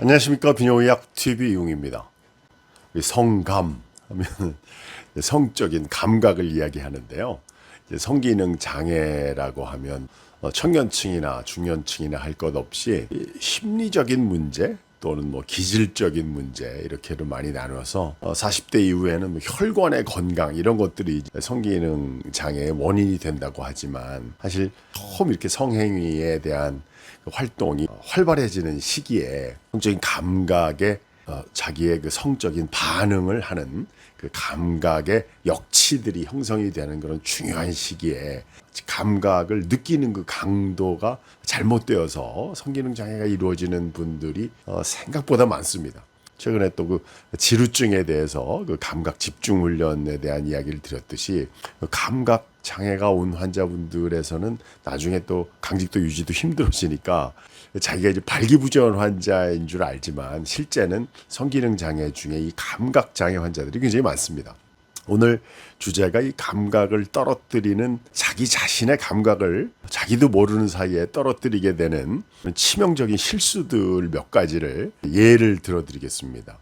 안녕하십니까. 비뇨의학 TV 이용입니다. 성감 하면 성적인 감각을 이야기하는데요. 성기능 장애라고 하면 청년층이나 중년층이나 할 것 없이 심리적인 문제 또는 기질적인 문제 이렇게도 많이 나눠서 40대 이후에는 혈관의 건강 이런 것들이 성기능 장애의 원인이 된다고 하지만 사실 처음 이렇게 성행위에 대한 활동이 활발해지는 시기에 성적인 감각에 자기의 그 성적인 반응을 하는 그 감각의 역치들이 형성이 되는 그런 중요한 시기에 감각을 느끼는 그 강도가 잘못되어서 성기능 장애가 이루어지는 분들이 생각보다 많습니다. 최근에 또 그 지루증에 대해서 그 감각 집중 훈련에 대한 이야기를 드렸듯이 그 감각 장애가 온 환자분들에서는 나중에 또 강직도 유지도 힘들어지니까 자기가 이제 발기부전 환자인 줄 알지만 실제는 성기능 장애 중에 이 감각 장애 환자들이 굉장히 많습니다. 오늘 주제가 이 감각을 떨어뜨리는 자기 자신의 감각을 자기도 모르는 사이에 떨어뜨리게 되는 치명적인 실수들 몇 가지를 예를 들어드리겠습니다.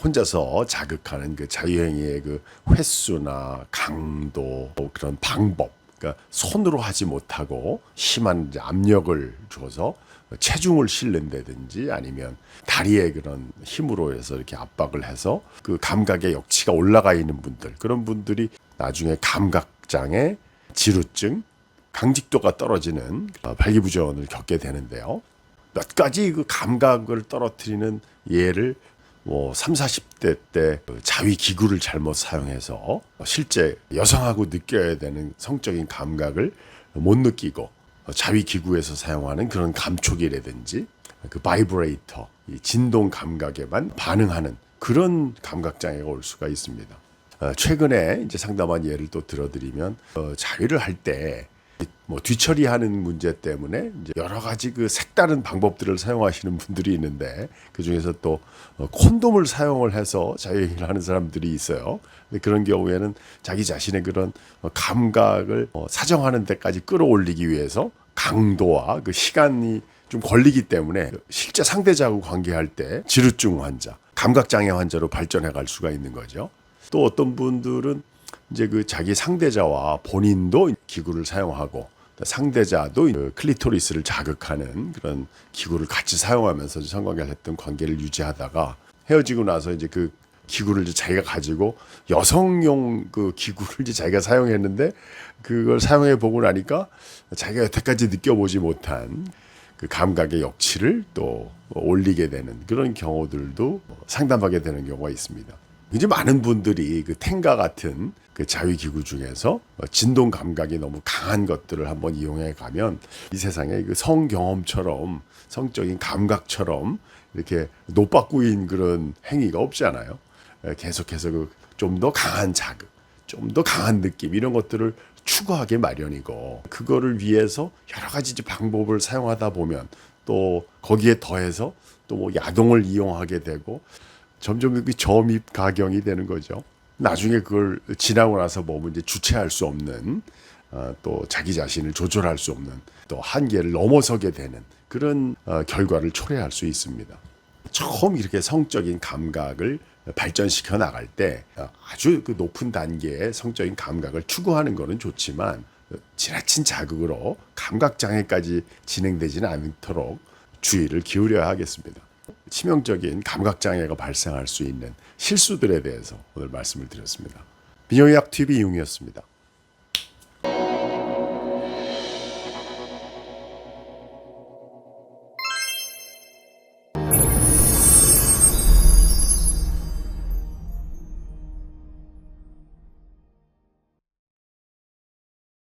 혼자서 자극하는 그 자유행위의 그 횟수나 강도, 그런 방법, 그러니까 손으로 하지 못하고 심한 압력을 줘서 체중을 실는다든지 아니면 다리에 그런 힘으로 해서 이렇게 압박을 해서 그 감각의 역치가 올라가 있는 분들, 그런 분들이 나중에 감각장애, 지루증, 강직도가 떨어지는 발기부전을 겪게 되는데요. 몇 가지 그 감각을 떨어뜨리는 예를 3, 40대 때 자위 기구를 잘못 사용해서 실제 여성하고 느껴야 되는 성적인 감각을 못 느끼고 자위 기구에서 사용하는 그런 감촉이라든지 그 바이브레이터, 이 진동 감각에만 반응하는 그런 감각 장애가 올 수가 있습니다. 최근에 이제 상담한 예를 또 들어드리면 자위를 할 때 뒤처리하는 문제 때문에 이제 여러 가지 그 색다른 방법들을 사용하시는 분들이 있는데 그 중에서 또 콘돔을 사용을 해서 자위를 하는 사람들이 있어요. 근데 그런 경우에는 자기 자신의 그런 감각을 사정하는 데까지 끌어올리기 위해서 강도와 그 시간이 좀 걸리기 때문에 실제 상대자하고 관계할 때 지루증 환자, 감각장애 환자로 발전해 갈 수가 있는 거죠. 또 어떤 분들은 이제 그 자기 상대자와 본인도 기구를 사용하고 상대자도 클리토리스를 자극하는 그런 기구를 같이 사용하면서 성관계를 했던 관계를 유지하다가 헤어지고 나서 이제 그 기구를 이제 자기가 가지고 여성용 그 기구를 이제 자기가 사용했는데 그걸 사용해 보고 나니까 자기가 여태까지 느껴보지 못한 그 감각의 역치를 또 올리게 되는 그런 경우들도 상담하게 되는 경우가 있습니다. 이제 많은 분들이 그 탱가 같은 그 자위기구 중에서 진동 감각이 너무 강한 것들을 한번 이용해 가면 이 세상에 그 성 경험처럼 성적인 감각처럼 이렇게 노빠꾸인 그런 행위가 없잖아요. 계속해서 그 좀 더 강한 자극, 좀 더 강한 느낌 이런 것들을 추구하게 마련이고 그거를 위해서 여러 가지 방법을 사용하다 보면 또 거기에 더해서 또 야동을 이용하게 되고 점점 점입 가경이 되는 거죠. 나중에 그걸 지나고 나서 보면 이제 주체할 수 없는 또 자기 자신을 조절할 수 없는 또 한계를 넘어서게 되는 그런 결과를 초래할 수 있습니다. 처음 이렇게 성적인 감각을 발전시켜 나갈 때 아주 그 높은 단계의 성적인 감각을 추구하는 것은 좋지만 지나친 자극으로 감각 장애까지 진행되지는 않도록 주의를 기울여야 하겠습니다. 치명적인 감각 장애가 발생할 수 있는 실수들에 대해서 오늘 말씀을 드렸습니다. 비뇨의학 TV 이용이었습니다.